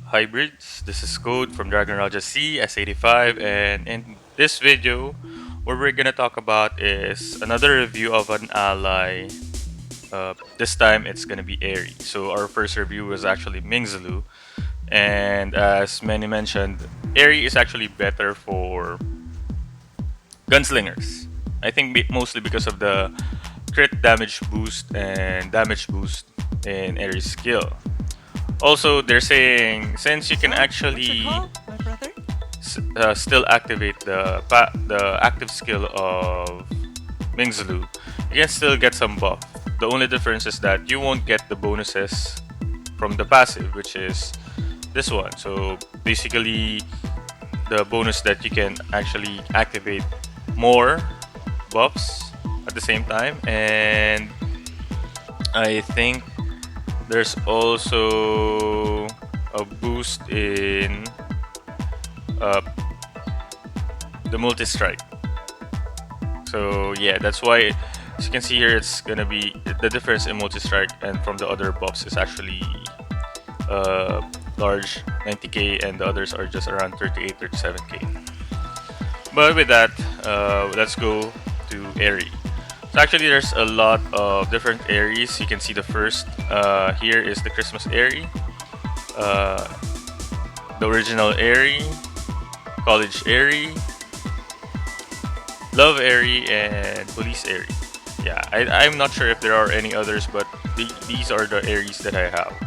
hybrids. This is Code from Dragon Raja C S85, and in this video, what we're gonna talk about is another review of an ally. This time it's gonna be Erii. So our first review was actually Mingzulu, and as many mentioned, Erii is actually better for gunslingers. I think mostly because of the crit damage boost and damage boost in Erie's skill. Also, they're saying since you can actually still activate the active skill of Mingzulu, you can still get some buff. The only difference is that you won't get the bonuses from the passive, which is this one. So basically, the bonus that you can actually activate more buffs at the same time, and I think there's also a boost in uh, the multi-strike. So yeah, that's why, as you can see here, it's gonna be the difference in multi-strike and from the other buffs is actually large, 90k, and the others are just around 38, 37k. But with that, let's go to Erii. So actually, there's a lot of different Eries. You can see the first here is the Christmas Erie, uh, the original Erie, College Erie, Love Erie, and Police Erie. Yeah, I'm not sure if there are any others, but these are the Eries that I have.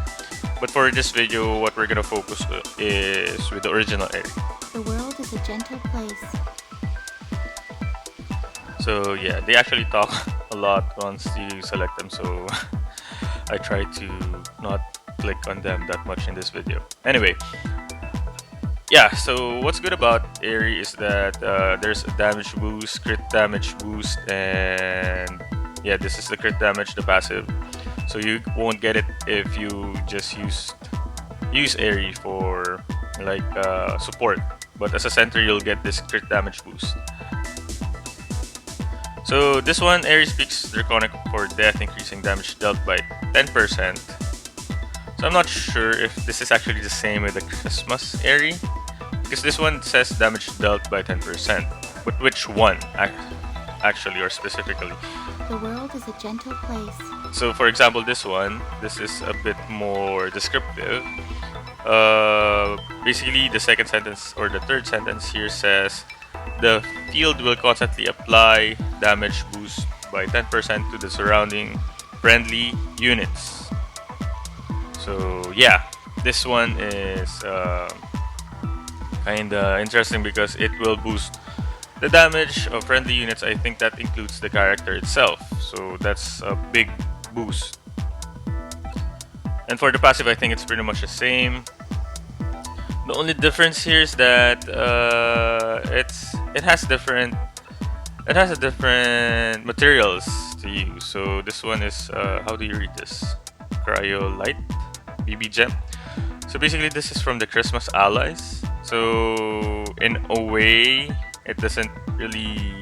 But for this video, what we're gonna focus is with the original Erie. The world is a gentle place. So yeah, they actually talk a lot once you select them, so I try to not click on them that much in this video. Anyway, yeah, so what's good about Erie is that there's a damage boost, crit damage boost, and yeah, this is the crit damage, the passive. So you won't get it if you just use Erie for like support, but as a center you'll get this crit damage boost. So this one, Arie speaks Draconic for death, increasing damage dealt by 10%. So I'm not sure if this is actually the same with the Christmas Arie, because this one says damage dealt by 10%. But which one, actually, or specifically? The world is a gentle place. So for example, this one, this is a bit more descriptive. Basically, the second sentence or the third sentence here says, the field will constantly apply damage boost by 10% to the surrounding friendly units. So yeah, this one is kinda interesting because it will boost the damage of friendly units. I think that includes the character itself, so that's a big boost. And for the passive, I think it's pretty much the same. The only difference here is that it has different materials to use. So this one is how do you read this? Cryolite BB gem. So basically, this is from the Christmas allies. So in a way, it doesn't really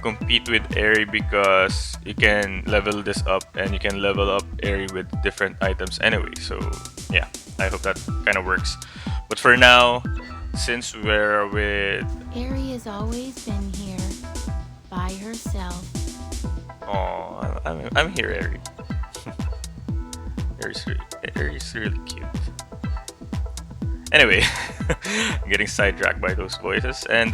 compete with Arie because you can level this up and you can level up Arie with different items anyway. So yeah, I hope that kind of works. But for now, since we're with Arie has always been here, by herself. oh, I'm here, Arie. Arie's really cute. Anyway, I'm getting sidetracked by those voices, and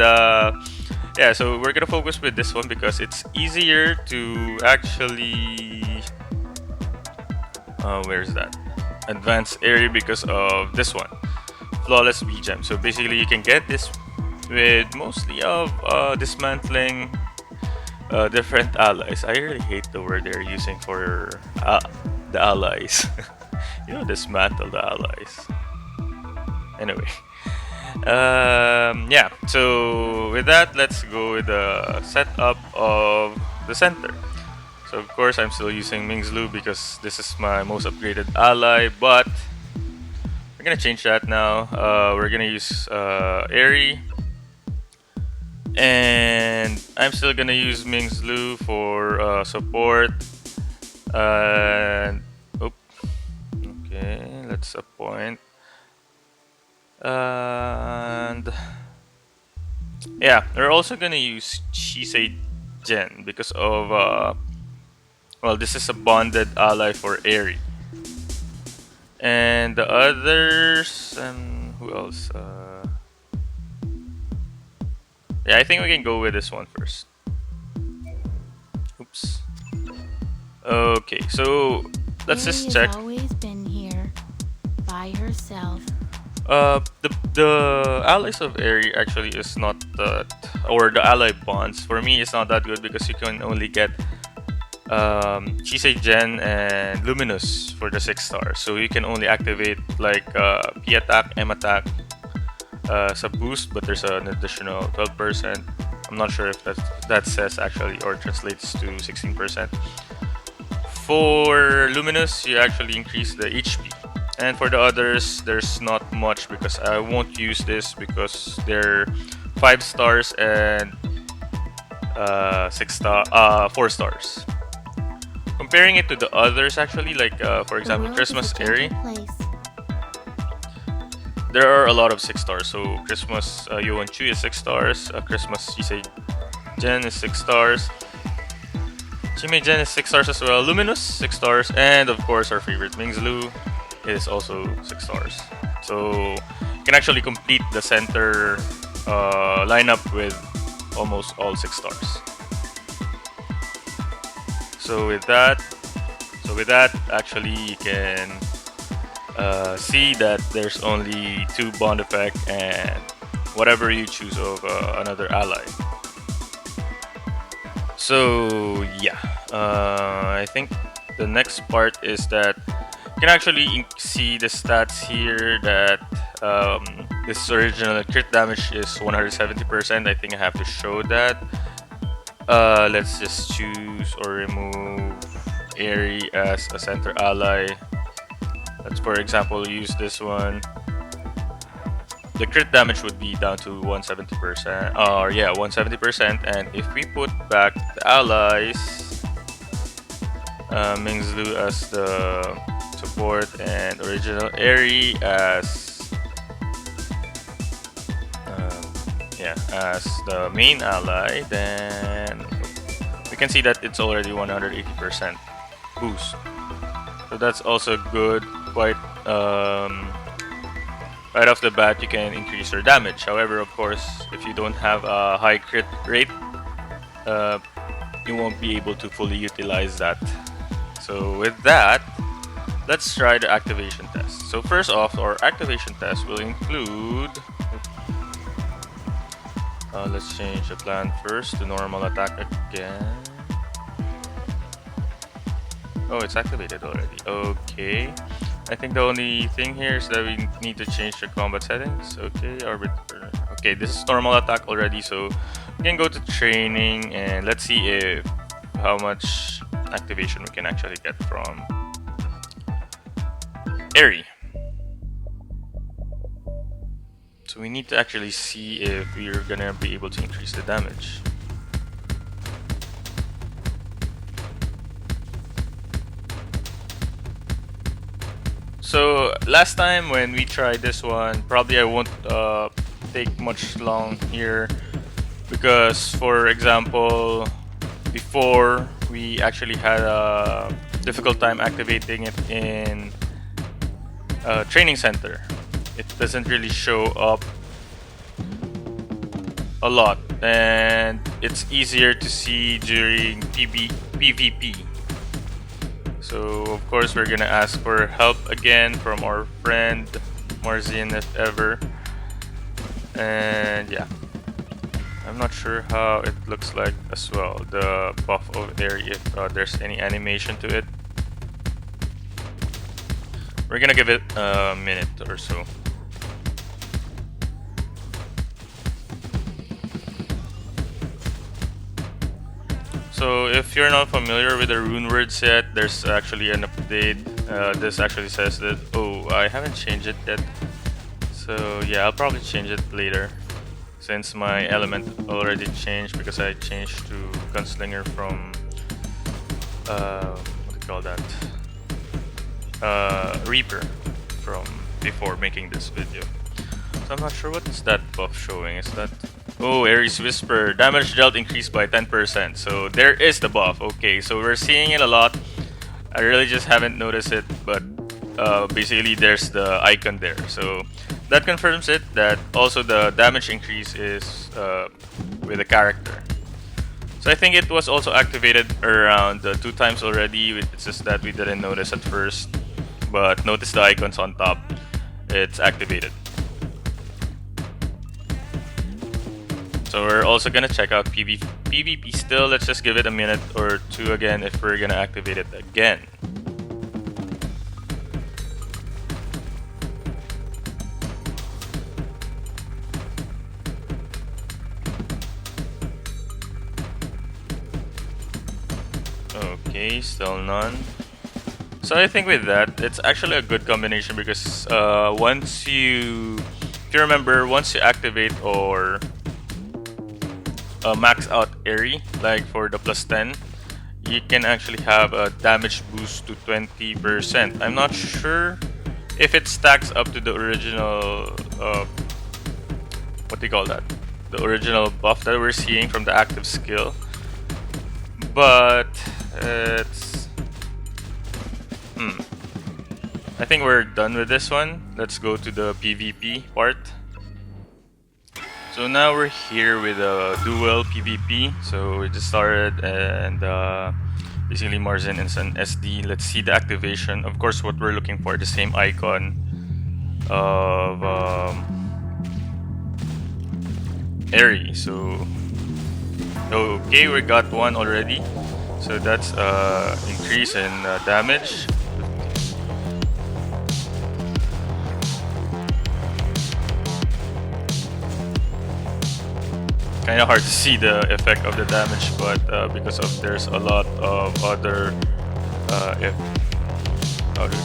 yeah, so we're gonna focus with this one because it's easier to actually where's that? Advanced Arie because of this one. Flawless B gem. So basically you can get this with mostly of dismantling different allies. I really hate the word they're using for the allies. Dismantle the allies. Anyway, yeah. So with that, let's go with the setup of the center. So of course I'm still using Mingzlu because this is my most upgraded ally, but we're gonna change that now. We're gonna use Arie, and I'm still gonna use Mingzlu for support. And okay, let's appoint And yeah, we're also gonna use Shisei Gen because of well, this is a bonded ally for Erie. And the others, who else? Yeah, I think we can go with this one first. Oops. Okay, so let's Erie just has check. always been here by herself. The allies of Aerie actually is not that, or the ally bonds for me is not that good because you can only get Chisei Gen and Luminous for the 6 stars. So you can only activate like P attack, M attack, as a boost, but there's an additional 12%. I'm not sure if that says actually or translates to 16%. For Luminous, you actually increase the HP. And for the others, there's not much because I won't use this because they're 5 stars and 4 stars. Comparing it to the others, actually, like for The example, world Christmas is a gentle Aerie, place. there are a lot of 6 stars. So Christmas Yuan Chu is 6 stars, Christmas Shisei Gen is 6 stars, Chimei Gen is 6 stars as well, Luminous 6 stars, and of course our favorite Mingzlu is also 6 stars. So you can actually complete the center lineup with almost all 6 stars. So with that, actually you can see that there's only 2 bond effect and whatever you choose of another ally. So yeah, I think the next part is that you can actually see the stats here that this original crit damage is 170%. I think I have to show that. Let's just choose or remove Aerie as a center ally. Let's, for example, use this one. The crit damage would be down to 170%. Or yeah, 170%. And if we put back the allies, Mingzlu as the support and original Aerie as as the main ally, then we can see that it's already 180% boost. So that's also good. Quite right off the bat, you can increase your damage. However, of course, if you don't have a high crit rate, you won't be able to fully utilize that. So with that, let's try the activation test. So first off, our activation test will include let's change the plan first to normal attack again. Oh, it's activated already. Okay. I think the only thing here is that we need to change the combat settings. Okay, arbiter. Okay, this is normal attack already, so we can go to training and let's see if how much activation we can actually get from Aerie. So we need to actually see if we're gonna be able to increase the damage. So last time when we tried this one, probably I won't take much long here because, for example, before we actually had a difficult time activating it in training center. It doesn't really show up a lot, and it's easier to see during PvP. So of course we're gonna ask for help again from our friend Marzin if ever. And yeah, I'm not sure how it looks like as well, the buff of Aerie, if there's any animation to it. We're gonna give it a minute or so. So if you're not familiar with the rune word set, there's actually an update. This actually says that, oh, I haven't changed it yet. So yeah, I'll probably change it later since my element already changed because I changed to Gunslinger from, what do you call that? Reaper from before making this video. So I'm not sure what is that buff showing. Is that... Oh, Erie's Whisper. Damage dealt increased by 10%. So there is the buff. Okay, so we're seeing it a lot. I really just haven't noticed it, but basically there's the icon there. So that confirms it, that also the damage increase is with the character. So I think it was also activated around 2 times already. It's just that we didn't notice at first. But notice the icons on top. It's activated. So we're also gonna check out PvP still. Let's just give it a minute or two again if we're gonna activate it again. Okay, still none. So I think with that, it's actually a good combination because once you, if you remember, once you activate or max out Erii, like for the +10, you can actually have a damage boost to 20%. I'm not sure if it stacks up to the original, what do you call that? The original buff that we're seeing from the active skill. But it's... I think we're done with this one. Let's go to the PvP part. So now we're here with a dual PvP. So we just started and basically Marzin is an SD. Let's see the activation. Of course, what we're looking for, the same icon of Erii. So okay, we got one already. So that's increase in damage. Kind of hard to see the effect of the damage, but because of there's a lot of other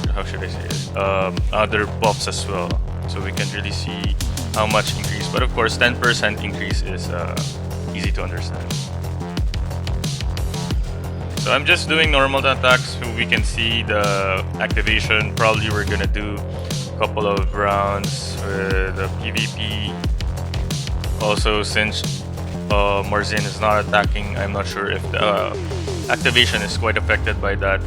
how should I say it? Other buffs as well, so we can really see how much increase. But of course, 10% increase is easy to understand. So I'm just doing normal attacks so we can see the activation. Probably we're gonna do a couple of rounds with the PvP. Also, since Marzin is not attacking, I'm not sure if the activation is quite affected by that.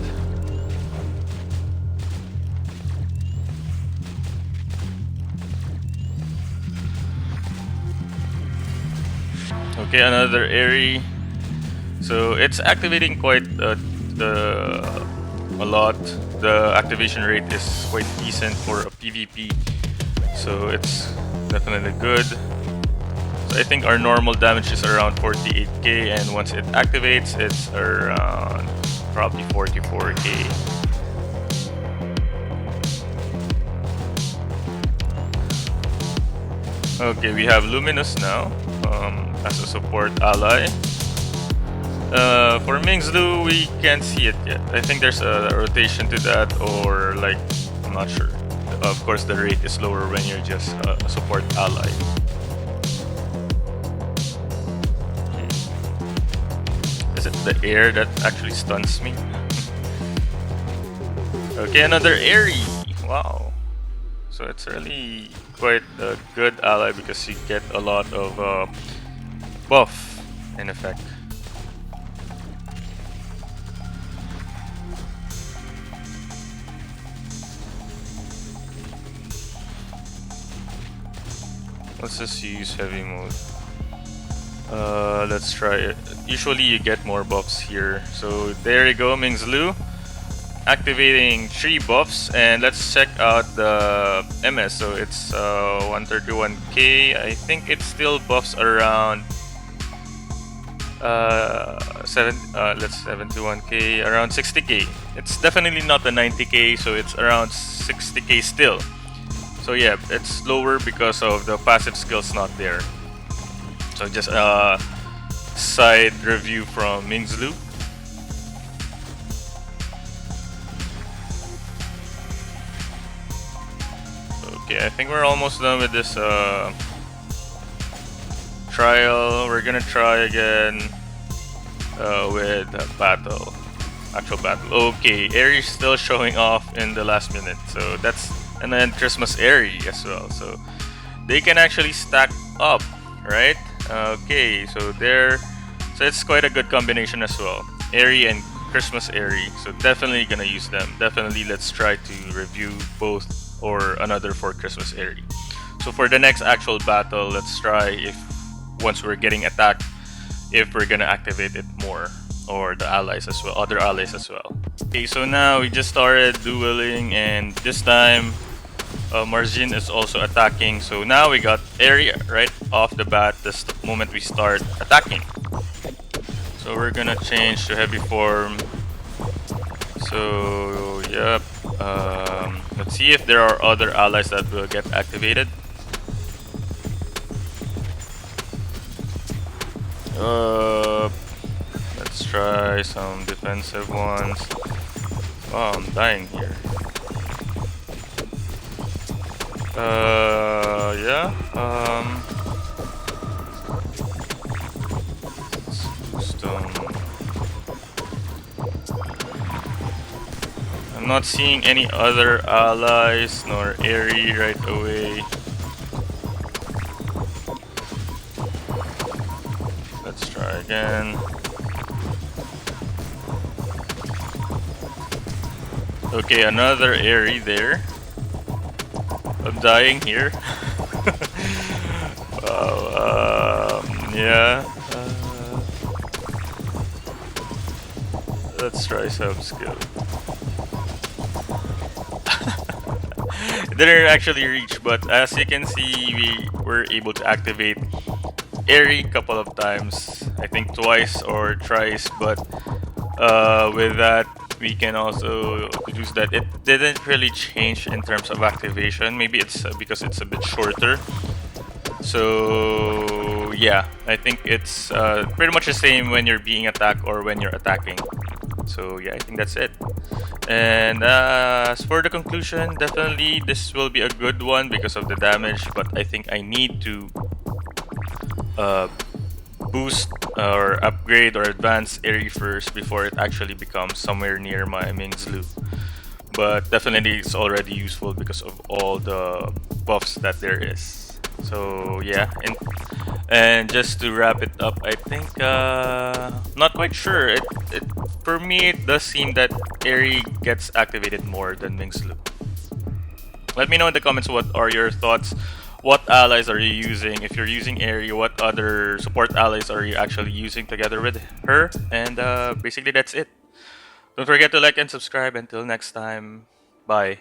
Okay, another Erii. So it's activating quite a lot. The activation rate is quite decent for a PvP, so it's definitely good. So I think our normal damage is around 48k, and once it activates, it's around probably 44k. Okay, we have Luminous now as a support ally. For Mingzlu, we can't see it yet. I think there's a rotation to that, or like, I'm not sure. Of course, the rate is lower when you're just a support ally. Is it the air that actually stuns me? Okay, another Erii. Wow. So it's really quite a good ally because you get a lot of buff in effect. Let's just use heavy mode. Let's try it. Usually you get more buffs here. So there you go, Mingzlu. Activating 3 buffs, and let's check out the MS. So it's 131k. I think it still buffs around 71k, around 60k. It's definitely not the 90k, so it's around 60k still. So yeah, it's lower because of the passive skills not there. So just a side review from Mingzlu. Okay, I think we're almost done with this trial. We're gonna try again with battle, actual battle. Okay, Erie's still showing off in the last minute, so that's, and then Christmas Erii as well. So they can actually stack up, right? Okay, so there, so it's quite a good combination as well. Arie and Christmas Arie, so definitely gonna use them. Definitely, let's try to review both or another for Christmas Arie. So for the next actual battle, let's try if once we're getting attacked, if we're gonna activate it more or the allies as well, other allies as well. Okay, so now we just started dueling, and this time Marjin is also attacking. So now we got Erii right off the bat the moment we start attacking. So we're gonna change to heavy form. So yep. Let's see if there are other allies that will get activated. Let's try some defensive ones. Oh, I'm dying here. Yeah. Stone. I'm not seeing any other allies nor Arie right away. Let's try again. Okay, another Arie there. I'm dying here. Wow, yeah. Let's try some skill. It didn't actually reach, but as you can see, we were able to activate Arie a couple of times. I think twice or thrice, but with that, we can also deduce that it didn't really change in terms of activation. Maybe it's because it's a bit shorter. So yeah, I think it's pretty much the same when you're being attacked or when you're attacking. So yeah, I think that's it. And as for the conclusion, definitely this will be a good one because of the damage, but I think I need to boost or upgrade or advance Erii first before it actually becomes somewhere near my Mingzlu. But definitely it's already useful because of all the buffs that there is. So yeah, and just to wrap it up, I think not quite sure. For me it does seem that Erii gets activated more than Mingzlu. Let me know in the comments what are your thoughts. What allies are you using? If you're using Arie, what other support allies are you actually using together with her? And basically that's it. Don't forget to like and subscribe. Until next time, bye.